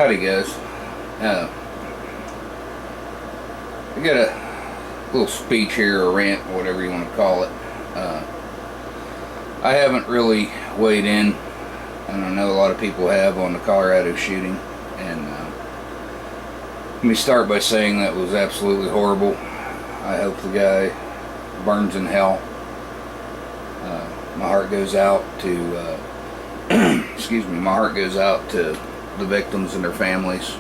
Howdy guys. I got a little speech here, or rant, or whatever you want to call it. I haven't really weighed in, and I know a lot of people have, on the Colorado shooting, and let me start by saying that was absolutely horrible. I hope the guy burns in hell. My heart goes out to excuse me, my heart goes out to the victims and their families.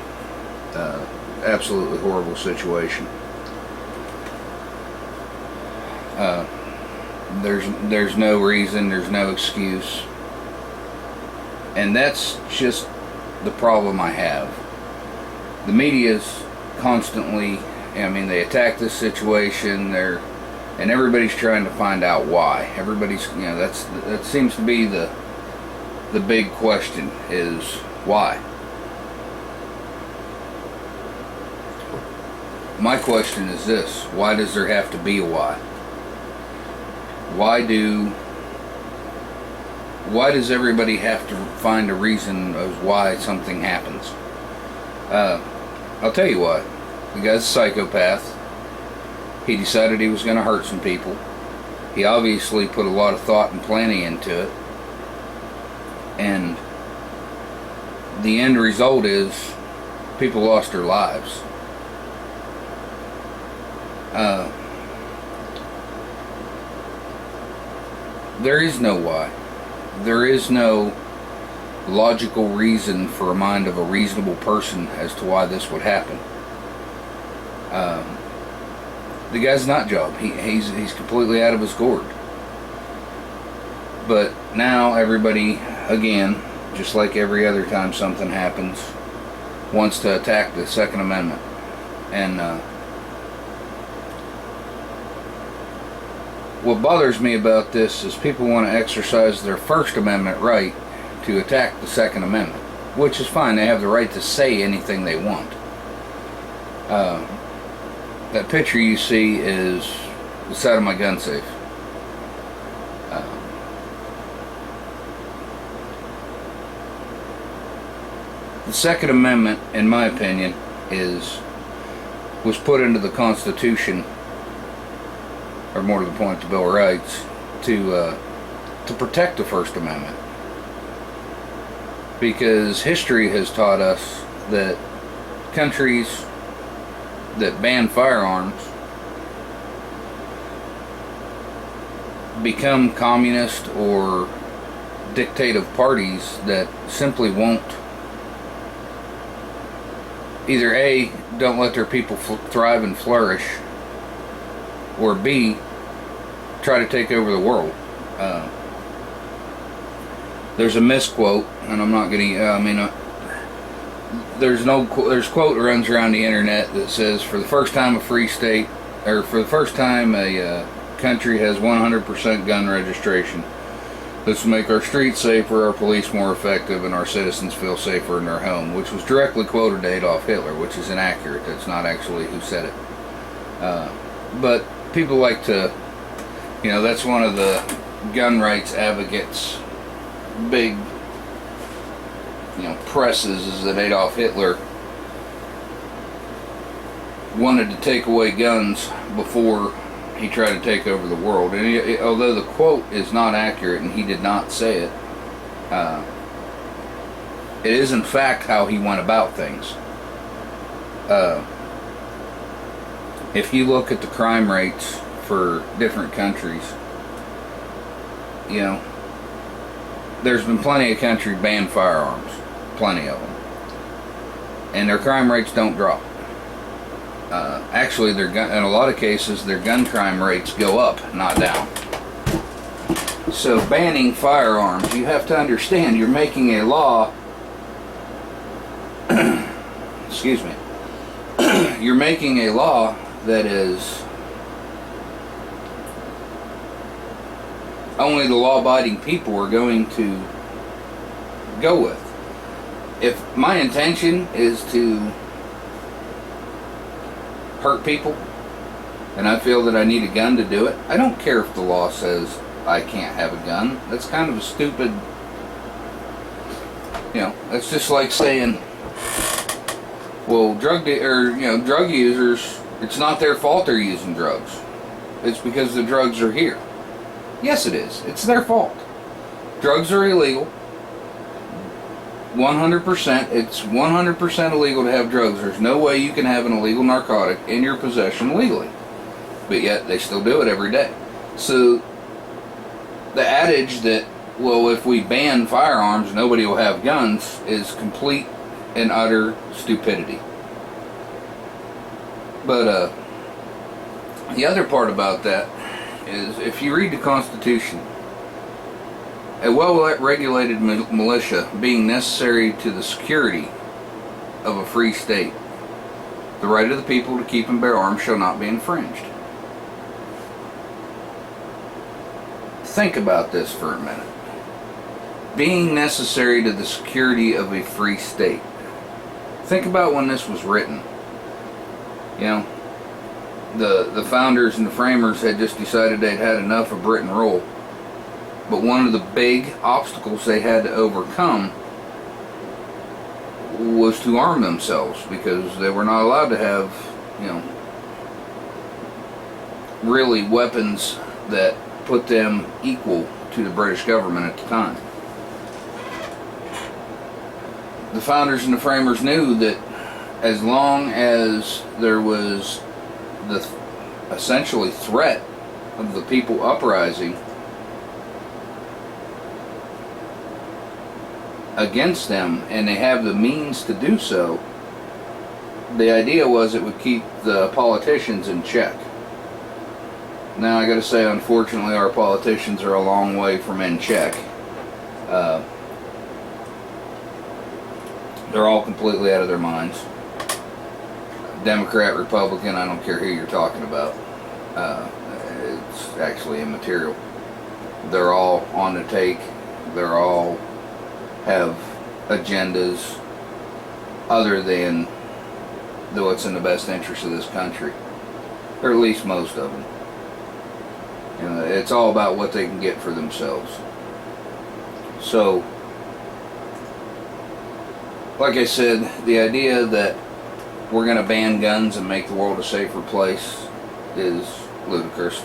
Absolutely horrible situation. There's no reason, there's no excuse, and that's just the problem I have. The media's constantly, I mean, they attack this situation, and everybody's trying to find out why. Everybody's, you know, that seems to be the big question, is why. My question is this: why does there have to be a why? Why does everybody have to find a reason of why something happens? I'll tell you why. The guy's a psychopath. He decided he was going to hurt some people. He obviously put a lot of thought and planning into it. And the end result is people lost their lives. There is no why. There is no logical reason for a mind of a reasonable person as to why this would happen. The guy's nut job. He's completely out of his gourd. But now everybody, again, just like every other time something happens, wants to attack the Second Amendment. And what bothers me about this is people want to exercise their First Amendment right to attack the Second Amendment, which is fine. They have the right to say anything they want. That picture you see is the side of my gun safe. The Second Amendment, in my opinion, was put into the Constitution, or more to the point, the Bill of Rights, to protect the First Amendment. Because history has taught us that countries that ban firearms become communist or dictative parties that simply won't, either A, don't let their people thrive and flourish, or B, try to take over the world. There's a misquote, and I'm not going to, there's quote that runs around the internet that says, for the first time a free state, or for the first time a country has 100% gun registration, this will make our streets safer, our police more effective, and our citizens feel safer in their home, which was directly quoted to Adolf Hitler, which is inaccurate. That's not actually who said it. But people like to, you know, that's one of the gun rights advocates' big, you know, presses, is that Adolf Hitler wanted to take away guns before he tried to take over the world. And although the quote is not accurate and he did not say it, it is in fact how he went about things. If you look at the crime rates for different countries, you know, there's been plenty of countries ban firearms, plenty of them, and their crime rates don't drop. Actually, in a lot of cases, their gun crime rates go up, not down. So banning firearms, you have to understand, you're making a law excuse me, you're making a law that is only the law-abiding people are going to go with. If my intention is to hurt people, and I feel that I need a gun to do it, I don't care if the law says I can't have a gun. That's kind of a stupid, you know, that's just like saying Well, drug users, it's not their fault they're using drugs. It's because the drugs are here. Yes, it is. It's their fault. Drugs are illegal. 100%. It's 100% illegal to have drugs. There's no way you can have an illegal narcotic in your possession legally. But yet they still do it every day. So the adage that, well, if we ban firearms, nobody will have guns, is complete and utter stupidity. But the other part about that is, if you read the Constitution, a well-regulated militia being necessary to the security of a free state, the right of the people to keep and bear arms shall not be infringed. Think about this for a minute. Being necessary to the security of a free state. Think about when this was written. You know, the founders and the framers had just decided they'd had enough of Britain rule. But one of the big obstacles they had to overcome was to arm themselves, because they were not allowed to have, really weapons that put them equal to the British government at the time. The founders and the framers knew that as long as there was the essentially threat of the people uprising against them, and they have the means to do so, the idea was it would keep the politicians in check. Now I gotta say, unfortunately, our politicians are a long way from in check. They're all completely out of their minds. Democrat, Republican, I don't care who you're talking about. It's actually immaterial. They're all on the take. They're all have agendas other than what's in the best interest of this country, or at least most of them. It's all about what they can get for themselves. So, like I said, the idea that we're going to ban guns and make the world a safer place is ludicrous.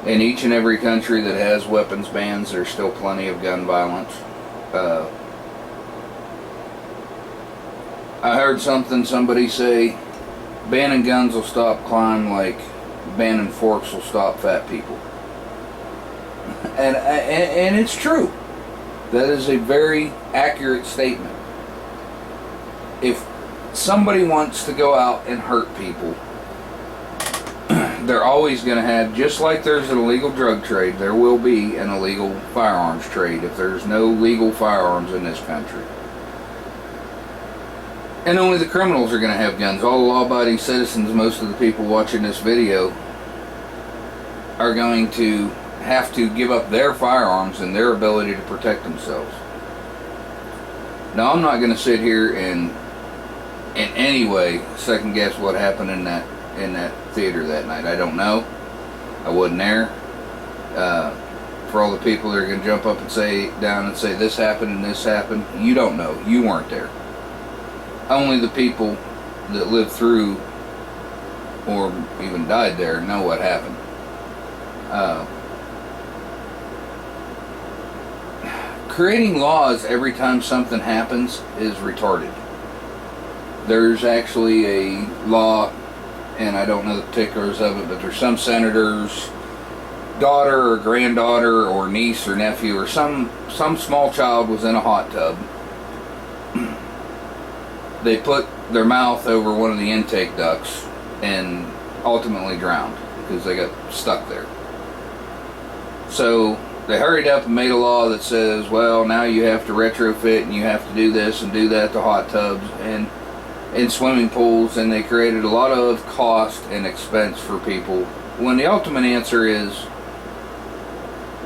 In each and every country that has weapons bans, there's still plenty of gun violence. I heard somebody say, banning guns will stop crime like banning forks will stop fat people. And it's true. That is a very accurate statement. If somebody wants to go out and hurt people, they're always going to have, just like there's an illegal drug trade, there will be an illegal firearms trade if there's no legal firearms in this country. And only the criminals are going to have guns. All the law-abiding citizens, most of the people watching this video, are going to have to give up their firearms and their ability to protect themselves. Now, I'm not going to sit here and in any way second guess what happened in that theater that night. I don't know. I wasn't there. For all the people that are going to jump up and say this happened and this happened, you don't know. You weren't there. Only the people that lived through or even died there know what happened. Creating laws every time something happens is retarded. There's actually a law, and I don't know the particulars of it, but there's some senator's daughter or granddaughter or niece or nephew or some small child was in a hot tub. They put their mouth over one of the intake ducts and ultimately drowned because they got stuck there. So they hurried up and made a law that says, well, now you have to retrofit and you have to do this and do that to hot tubs and in swimming pools, and they created a lot of cost and expense for people, when the ultimate answer is,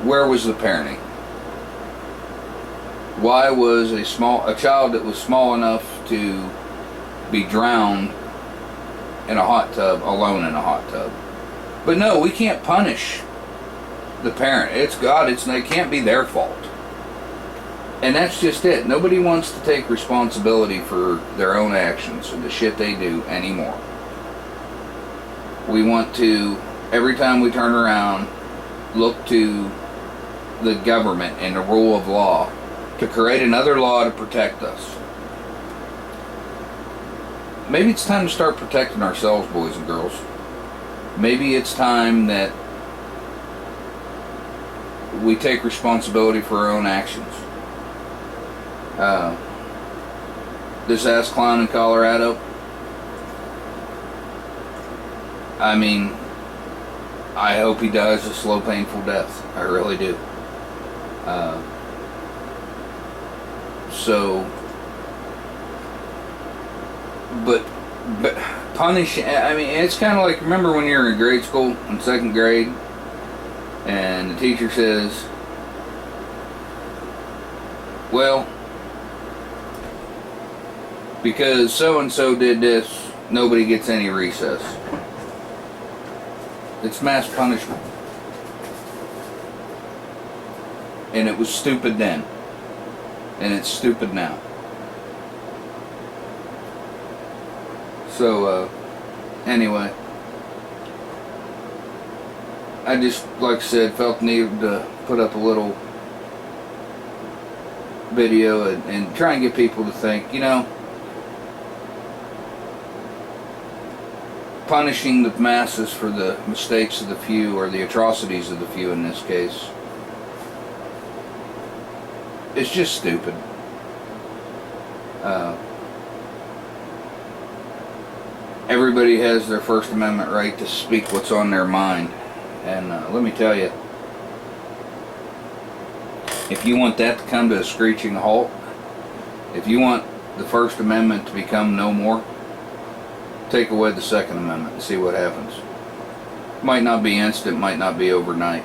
where was the parenting? Why was a child that was small enough to be drowned in a hot tub, alone in a hot tub? But no, we can't punish the parent. It's God. It can't be their fault. And that's just it. Nobody wants to take responsibility for their own actions and the shit they do anymore. We want to, every time we turn around, look to the government and the rule of law to create another law to protect us. Maybe it's time to start protecting ourselves, boys and girls. Maybe it's time that we take responsibility for our own actions. This ass clown in Colorado, I mean, I hope he dies a slow, painful death. I really do. But punish, I mean, it's kind of like, remember when you're in grade school, in second grade, and the teacher says, well, because so-and-so did this, nobody gets any recess. It's mass punishment. And it was stupid then. And it's stupid now. So, anyway. I just, like I said, felt the need to put up a little video and try and get people to think, you know, punishing the masses for the mistakes of the few, or the atrocities of the few in this case, it's just stupid. Everybody has their First Amendment right to speak what's on their mind. And let me tell you, if you want that to come to a screeching halt, if you want the First Amendment to become no more, take away the Second Amendment and see what happens. Might not be instant, might not be overnight,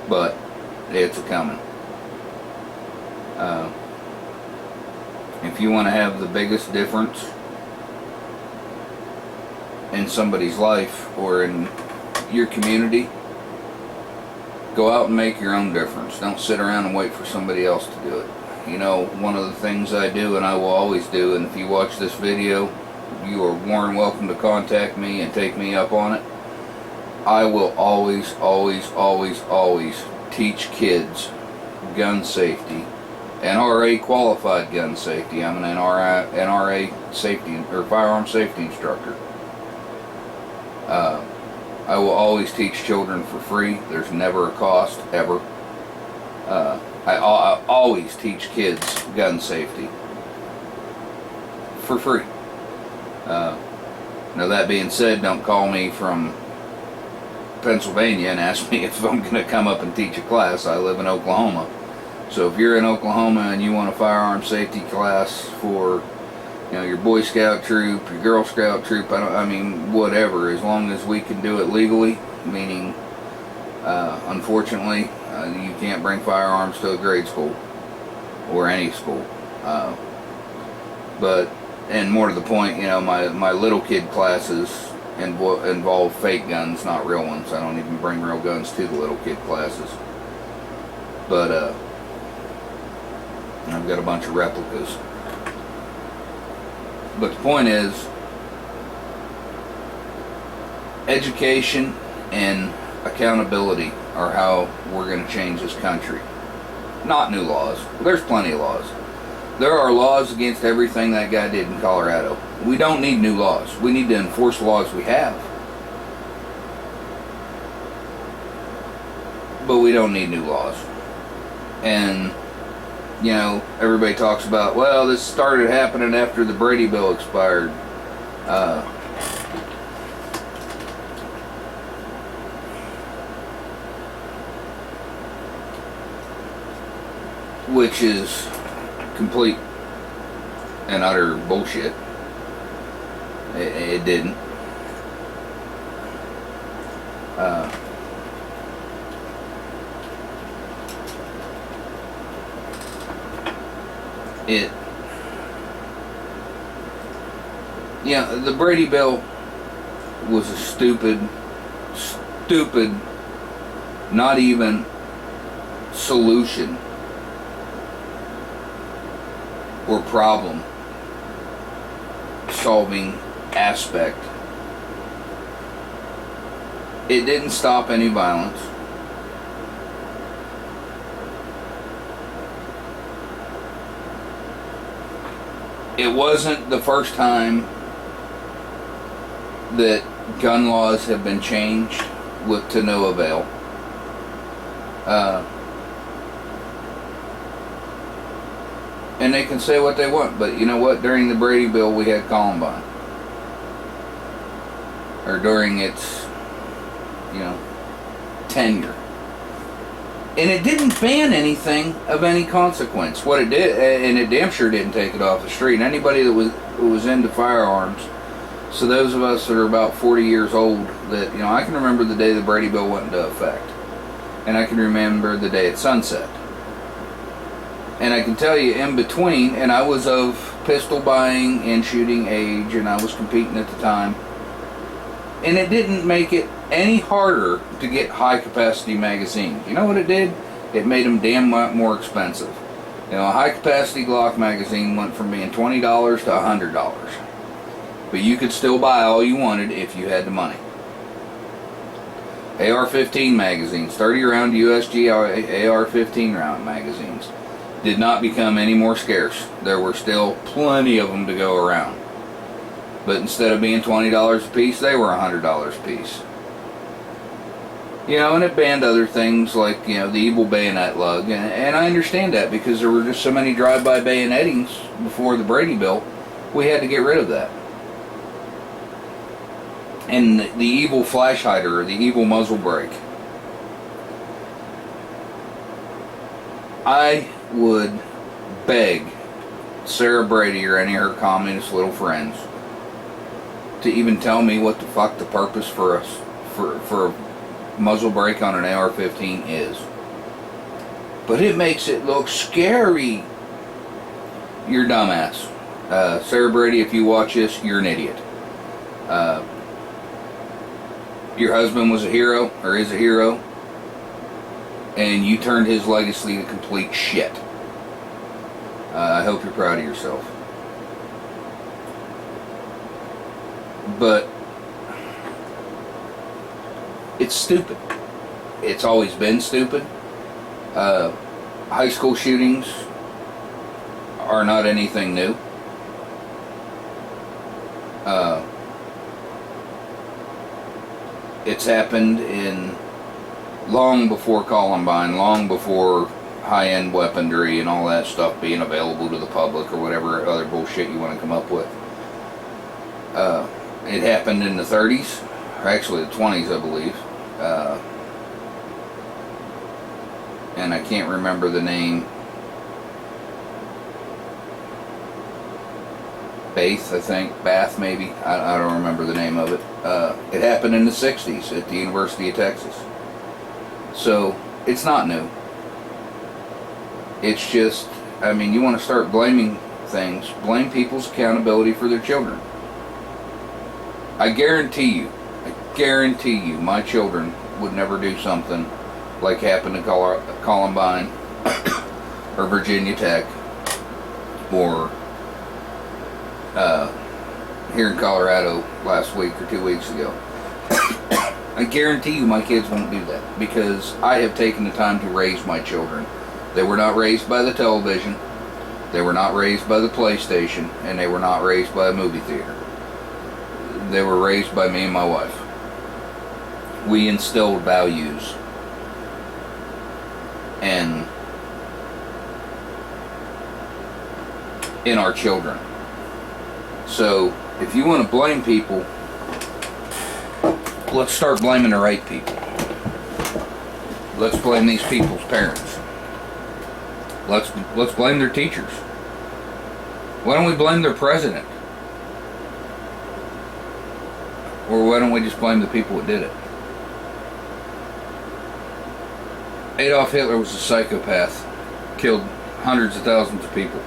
but it's a-coming. If you want to have the biggest difference in somebody's life or in your community, go out and make your own difference. Don't sit around and wait for somebody else to do it. You know, one of the things I do, and I will always do, and if you watch this video, you are more than welcome to contact me and take me up on it. I will always, always, always, always teach kids gun safety, NRA qualified gun safety. I'm an NRA safety, or firearm safety instructor. I will always teach children for free. There's never a cost, ever. I always teach kids gun safety for free. Now that being said, don't call me from Pennsylvania and ask me if I'm going to come up and teach a class. I live in Oklahoma. So if you're in Oklahoma and you want a firearm safety class for, you know, your Boy Scout troop, your Girl Scout troop, I mean, whatever, as long as we can do it legally, meaning, unfortunately, you can't bring firearms to a grade school or any school. But, and more to the point, you know, my little kid classes involve fake guns, not real ones. I don't even bring real guns to the little kid classes. But, I've got a bunch of replicas. But the point is, education and accountability are how we're going to change this country. Not new laws. There's plenty of laws. There are laws against everything that guy did in Colorado. We don't need new laws. We need to enforce the laws we have. But we don't need new laws. And, you know, everybody talks about, well, this started happening after the Brady Bill expired. Which is complete and utter bullshit. It didn't. Yeah, the Brady Bill was a stupid, not even solution or problem solving aspect. It didn't stop any violence. It wasn't the first time that gun laws have been changed with to no avail. And they can say what they want, but you know what? During the Brady Bill, we had Columbine. Or during its, tenure. And it didn't ban anything of any consequence. What it did, and it damn sure didn't take it off the street. And anybody that was into firearms, so those of us that are about 40 years old, that, I can remember the day the Brady Bill went into effect. And I can remember the day it sunset. And I can tell you in between, and I was of pistol buying and shooting age, and I was competing at the time. And it didn't make it any harder to get high capacity magazines. You know what it did? It made them damn more expensive. A high capacity Glock magazine went from being $20 to $100. But you could still buy all you wanted if you had the money. AR-15 magazines, 30 round USG AR-15 round magazines, did not become any more scarce. There were still plenty of them to go around. But instead of being $20 a piece, they were $100 a piece. And it banned other things like, the evil bayonet lug. And I understand that because there were just so many drive-by bayonettings before the Brady Bill, we had to get rid of that. And the evil flash hider, or the evil muzzle brake. I would beg Sarah Brady or any of her communist little friends to even tell me what the fuck the purpose for a muzzle brake on an AR-15 is. But it makes it look scary. You're dumbass. Sarah Brady, if you watch this, you're an idiot. Your husband was a hero, or is a hero, and you turned his legacy to complete shit. I hope you're proud of yourself. But it's stupid. It's always been stupid. High school shootings are not anything new. It's happened in long before Columbine, long before high-end weaponry and all that stuff being available to the public or whatever other bullshit you want to come up with. It happened in the 30s, or actually the 20s, I believe. And I can't remember the name. Bath maybe. I don't remember the name of it. It happened in the 60s at the University of Texas. So, it's not new. It's just, you want to start blaming things, blame people's accountability for their children. I guarantee you, my children would never do something like happened in Columbine or Virginia Tech or here in Colorado last week or 2 weeks ago. I guarantee you my kids won't do that because I have taken the time to raise my children. They were not raised by the television, they were not raised by the PlayStation, and they were not raised by a movie theater. They were raised by me and my wife. We instilled values and in our children. So if you want to blame people, let's start blaming the right people. Let's blame these people's parents. Let's blame their teachers. Why don't we blame their president? Or why don't we just blame the people that did it? Adolf Hitler was a psychopath. Killed hundreds of thousands of people.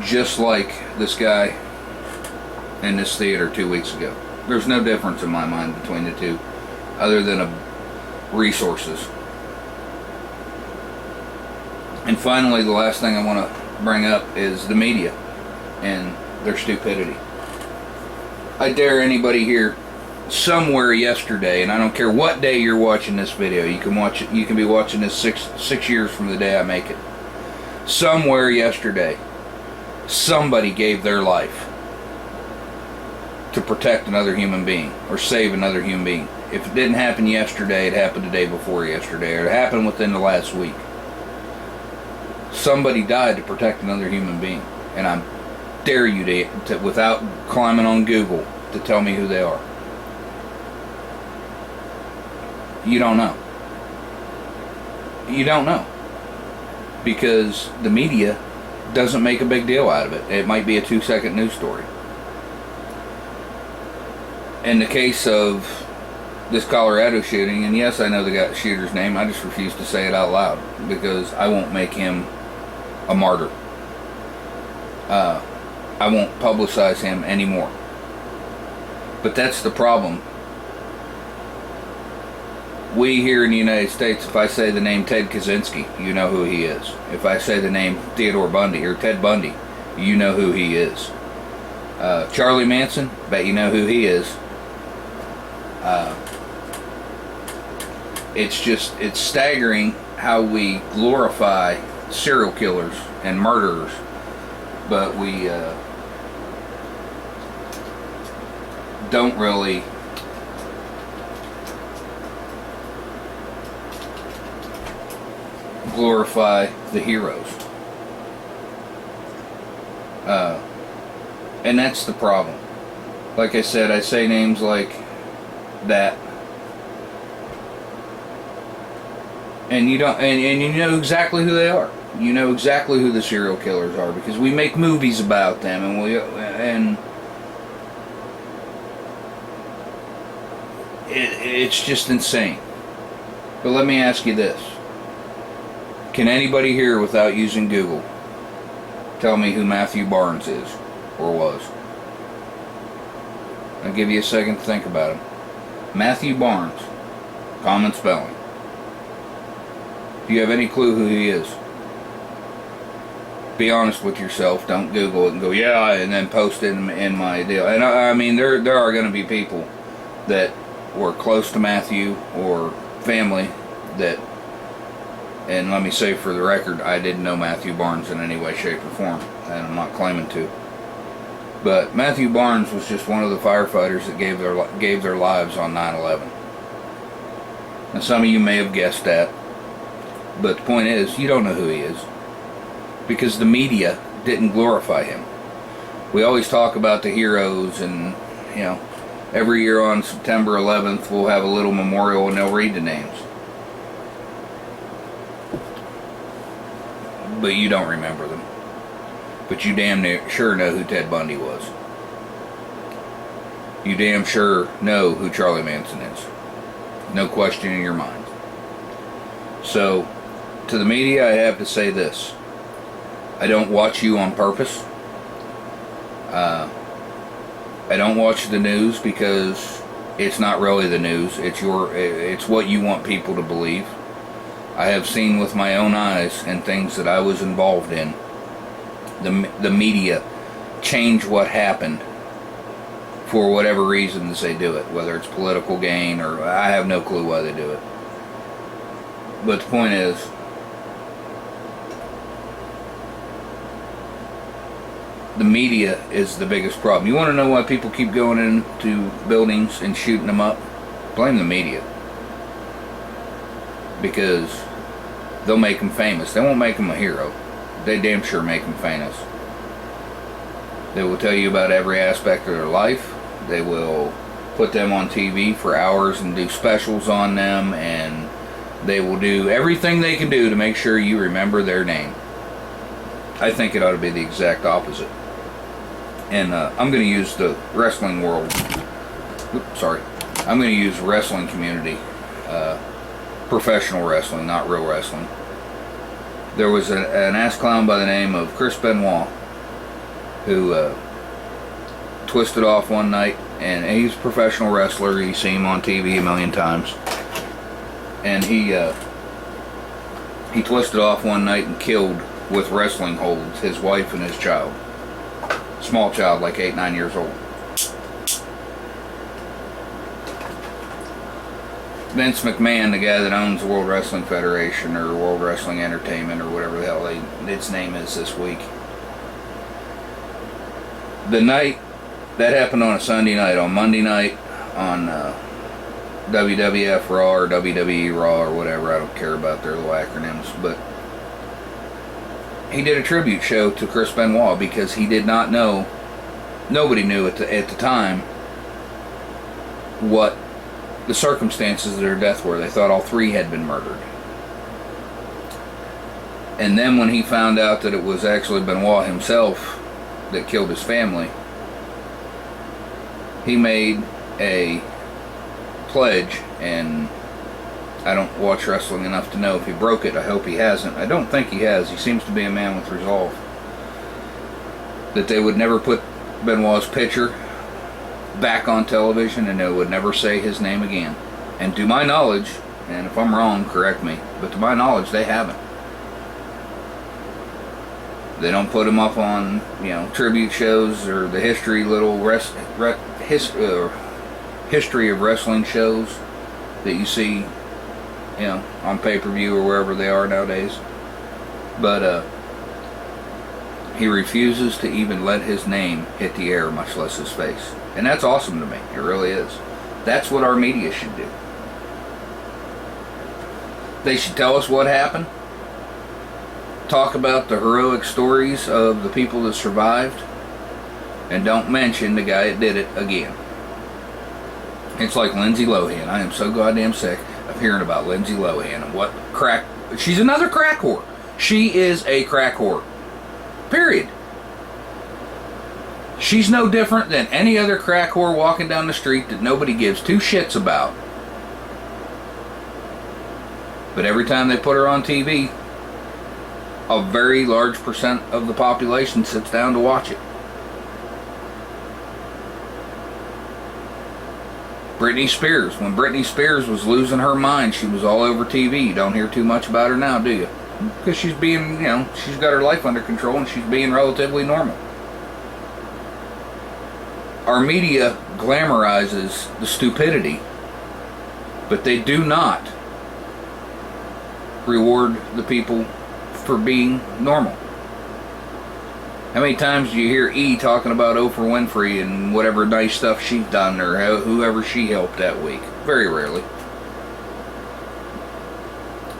Just like this guy in this theater 2 weeks ago. There's no difference in my mind between the two, other than resources. And finally, the last thing I want to bring up is the media and their stupidity. I dare anybody here, somewhere yesterday, and I don't care what day you're watching this video, you can watch it. You can be watching this six years from the day I make it. Somewhere yesterday, somebody gave their life to protect another human being or save another human being. If it didn't happen yesterday, it happened the day before yesterday, or it happened within the last week. Somebody died to protect another human being, and I dare you to without climbing on Google, to tell me who they are. You don't know. You don't know. Because the media doesn't make a big deal out of it. It might be a 2-second news story. In the case of this Colorado shooting, and yes, I know the shooter's name, I just refuse to say it out loud because I won't make him a martyr. I won't publicize him anymore. But that's the problem. We here in the United States, if I say the name Ted Kaczynski, you know who he is. If I say the name Theodore Bundy or Ted Bundy, you know who he is. Charlie Manson, bet you know who he is. It's staggering how we glorify serial killers and murderers, but we don't really glorify the heroes. And that's the problem. Like I said, I say names like that, and you don't, and you know exactly who they are. You know exactly who the serial killers are because we make movies about them, and it's just insane. But let me ask you this: can anybody here, without using Google, tell me who Matthew Barnes is or was? I'll give you a second to think about him. Matthew Barnes, common spelling. Do you have any clue who he is? Be honest with yourself. Don't Google it and go, yeah, and then post it in my deal. And I mean, there are going to be people that were close to Matthew or family that, and let me say for the record, I didn't know Matthew Barnes in any way, shape, or form, and I'm not claiming to. But Matthew Barnes was just one of the firefighters that gave their lives on 9/11. Now, some of you may have guessed that, but the point is, you don't know who he is because the media didn't glorify him. We always talk about the heroes, and you know, every year on September 11th, we'll have a little memorial and they'll read the names. But you don't remember them. But you damn sure know who Ted Bundy was. You damn sure know who Charlie Manson is. No question in your mind. So, to the media, I have to say this. I don't watch you on purpose. I don't watch the news because it's not really the news. It's what you want people to believe. I have seen with my own eyes and things that I was involved in, the media change what happened for whatever reasons they do it, whether it's political gain or I have no clue why they do it. But the point is, the media is the biggest problem. You want to know why people keep going into buildings and shooting them up? Blame the media. Because they'll make them famous. They won't make them a hero. They damn sure make them famous. They will tell you about every aspect of their life. They will put them on TV for hours and do specials on them, and they will do everything they can do to make sure you remember their name. I think it ought to be the exact opposite. And I'm going to use the wrestling world. I'm going to use wrestling community. Professional wrestling, not real wrestling. There was an ass clown by the name of Chris Benoit who twisted off one night and he's a professional wrestler. You see him on TV a million times. And he twisted off one night and killed, with wrestling holds, his wife and his child. Small child, like 8, 9 years old. Vince McMahon, the guy that owns the World Wrestling Federation or World Wrestling Entertainment or whatever the hell its name is this week. The night that happened on a Sunday night, on Monday night on WWF Raw or WWE Raw or whatever, I don't care about their little acronyms, but he did a tribute show to Chris Benoit because he did not know, nobody knew at the time what the circumstances of their death were. They thought all 3 had been murdered. And then when he found out that it was actually Benoit himself that killed his family, he made a pledge, and I don't watch wrestling enough to know if he broke it. I hope he hasn't. I don't think he has. He seems to be a man with resolve. That they would never put Benoit's picture back on television, and they would never say his name again. And to my knowledge, and if I'm wrong, correct me, but to my knowledge, they haven't. They don't put him up on, tribute shows or the history history of wrestling shows that you see, on pay-per-view or wherever they are nowadays. But he refuses to even let his name hit the air, much less his face. And that's awesome to me. It really is. That's what our media should do. They should tell us what happened. Talk about the heroic stories of the people that survived. And don't mention the guy that did it again. It's like Lindsay Lohan. I am so goddamn sick of hearing about Lindsay Lohan and what crack. She's another crack whore. She is a crack whore. Period. She's no different than any other crack whore walking down the street that nobody gives 2 shits about. But every time they put her on TV, a very large percent of the population sits down to watch it. Britney Spears. When Britney Spears was losing her mind, she was all over TV. You don't hear too much about her now, do you? Because she's being, she's got her life under control and she's being relatively normal. Our media glamorizes the stupidity, but they do not reward the people for being normal. How many times do you hear E talking about Oprah Winfrey and whatever nice stuff she's done or whoever she helped that week? Very rarely.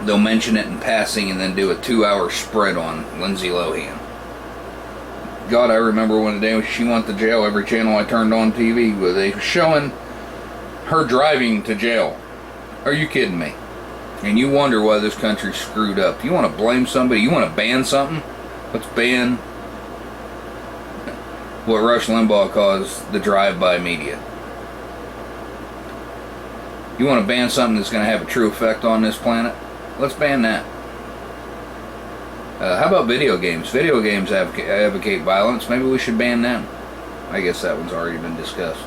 They'll mention it in passing and then do a 2-hour spread on Lindsay Lohan. God, I remember one day when she went to jail, every channel I turned on TV, they were showing her driving to jail. Are you kidding me? And you wonder why this country's screwed up. You want to blame somebody? You want to ban something? Let's ban what Rush Limbaugh calls the drive-by media. You want to ban something that's going to have a true effect on this planet? Let's ban that. How about video games? Video games advocate violence. Maybe we should ban them. I guess that one's already been discussed.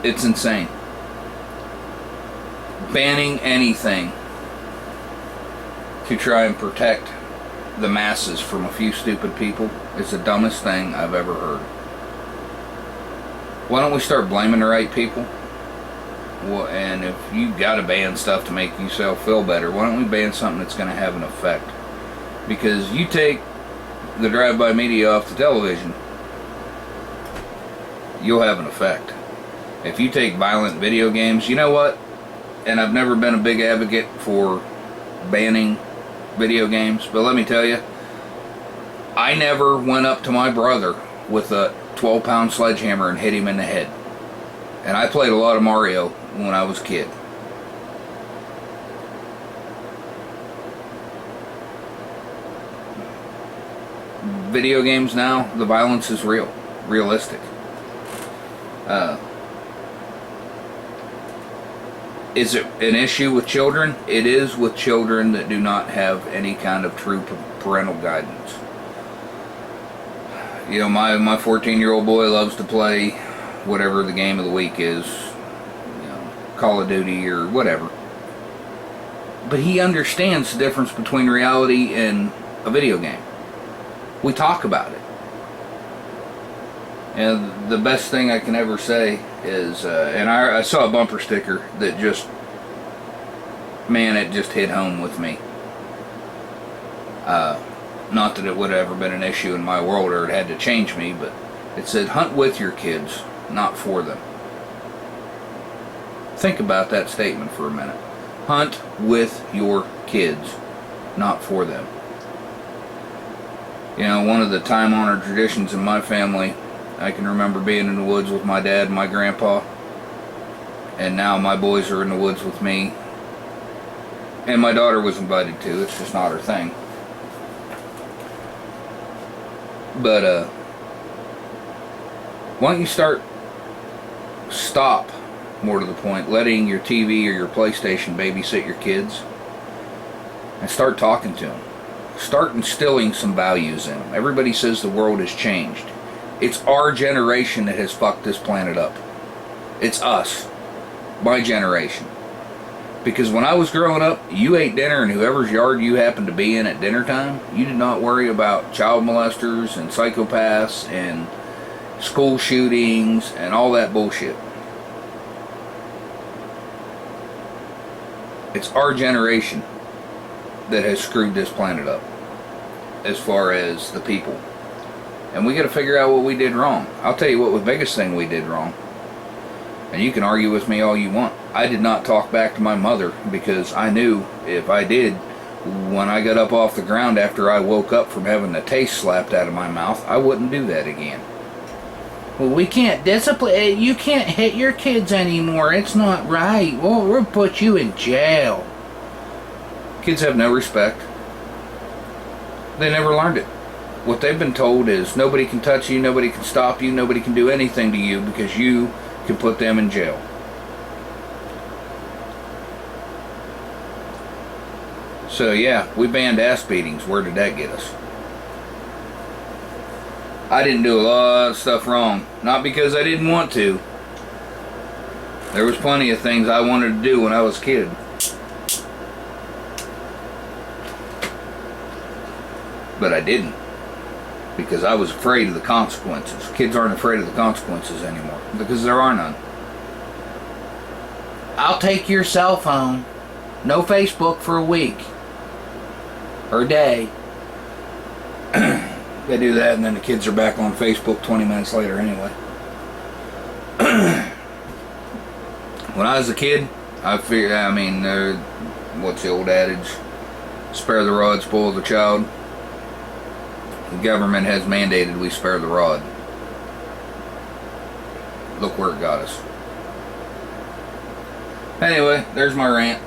It's insane. Banning anything to try and protect the masses from a few stupid people is the dumbest thing I've ever heard. Why don't we start blaming the right people? Well, and if you gotta ban stuff to make yourself feel better, why don't we ban something that's going to have an effect? Because you take the drive-by media off the television, you'll have an effect. If you take violent video games, you know what? And I've never been a big advocate for banning video games, but let me tell you, I never went up to my brother with a 12-pound sledgehammer and hit him in the head. And I played a lot of Mario when I was a kid. Video games now, the violence is realistic. Is it an issue with children? It is with children that do not have any kind of true parental guidance. You know, my 14-year-old boy loves to play whatever the game of the week is, you know, Call of Duty or whatever. But he understands the difference between reality and a video game. We talk about it. And the best thing I can ever say is, and I saw a bumper sticker that just, man, it just hit home with me. Not that it would have ever been an issue in my world or it had to change me, but it said, hunt with your kids, not for them. Think about that statement for a minute. Hunt with your kids, not for them. You know, one of the time-honored traditions in my family, I can remember being in the woods with my dad and my grandpa, and now my boys are in the woods with me, and my daughter was invited too. It's just not her thing. But why don't you stop, more to the point, letting your TV or your PlayStation babysit your kids, and start talking to them. Start instilling some values in them. Everybody says the world has changed. It's our generation that has fucked this planet up. It's us. My generation. Because when I was growing up, you ate dinner in whoever's yard you happened to be in at dinner time. You did not worry about child molesters and psychopaths and school shootings and all that bullshit. It's our generation that has screwed this planet up as far as the people. And we got to figure out what we did wrong. I'll tell you what the biggest thing we did wrong. And you can argue with me all you want. I did not talk back to my mother because I knew if I did, when I got up off the ground after I woke up from having the taste slapped out of my mouth, I wouldn't do that again. Well, we can't discipline, you can't hit your kids anymore. It's not right. Well, we'll put you in jail. Kids have no respect. They never learned it. What they've been told is nobody can touch you, nobody can stop you, nobody can do anything to you because you can put them in jail. So yeah, we banned ass beatings. Where did that get us? I didn't do a lot of stuff wrong. Not because I didn't want to. There was plenty of things I wanted to do when I was a kid. But I didn't. Because I was afraid of the consequences. Kids aren't afraid of the consequences anymore. Because there are none. I'll take your cell phone. No Facebook for a week. Or a day. They do that and then the kids are back on Facebook 20 minutes later anyway. When I was a kid, what's the old adage? Spare the rod, spoil the child. The government has mandated we spare the rod. Look where it got us. Anyway, there's my rant.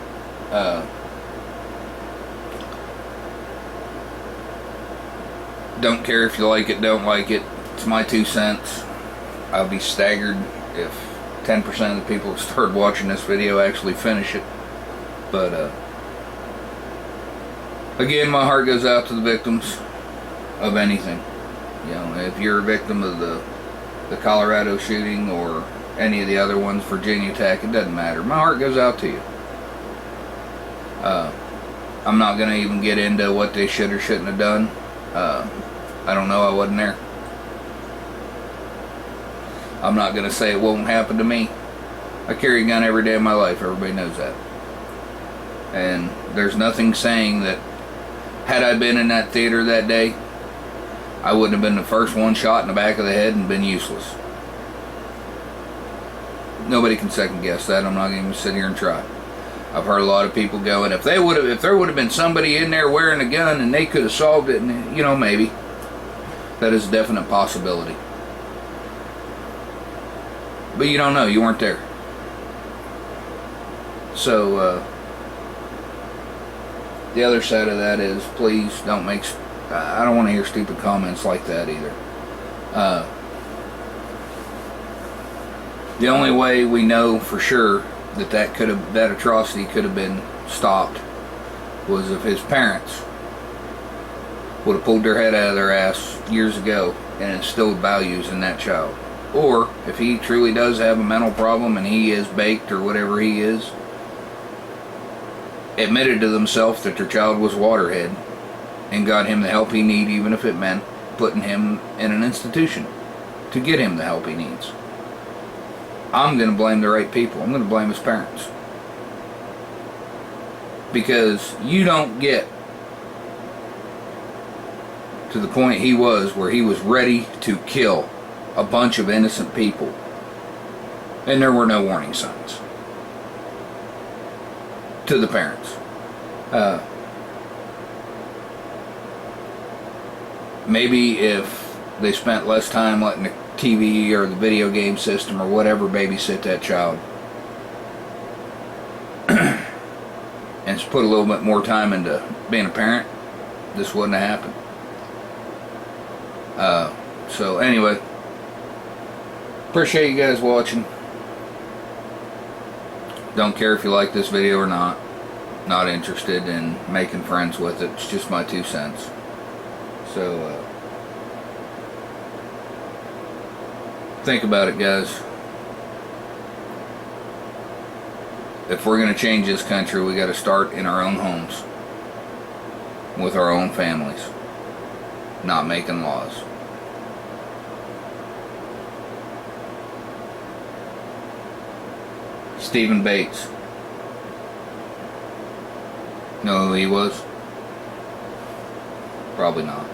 Don't care if you like it, don't like it. It's my 2 cents. I'll be staggered if 10% of the people who started watching this video actually finish it. But, again, my heart goes out to the victims of anything. You know, if you're a victim of the Colorado shooting or any of the other ones, Virginia attack, it doesn't matter. My heart goes out to you. I'm not going to even get into what they should or shouldn't have done. I don't know, I wasn't there. I'm not going to say it won't happen to me. I carry a gun every day of my life, everybody knows that. And there's nothing saying that had I been in that theater that day, I wouldn't have been the first one shot in the back of the head and been useless. Nobody can second guess that. I'm not going to sit here and try. I've heard a lot of people going, if there would have been somebody in there wearing a gun and they could have solved it, and you know, maybe. That is a definite possibility. But you don't know, you weren't there. So, the other side of that is, please don't make, I don't want to hear stupid comments like that either. The only way we know for sure that atrocity could have been stopped was if his parents would have pulled their head out of their ass years ago and instilled values in that child. Or if he truly does have a mental problem and he is baked or whatever he is, admitted to themselves that their child was a waterhead and got him the help he needs, even if it meant putting him in an institution to get him the help he needs. I'm going to blame the right people. I'm going to blame his parents. Because you don't get to the point he was where he was ready to kill a bunch of innocent people and there were no warning signs to the parents. Maybe if they spent less time letting the TV or the video game system or whatever babysit that child and put a little bit more time into being a parent, this wouldn't have happened. So anyway, appreciate you guys watching. Don't care if you like this video or not. Not interested in making friends with it. It's just my 2 cents. So think about it, guys. If we're going to change this country, we got to start in our own homes with our own families, not making laws. Stephen Bates. Know who he was? Probably not.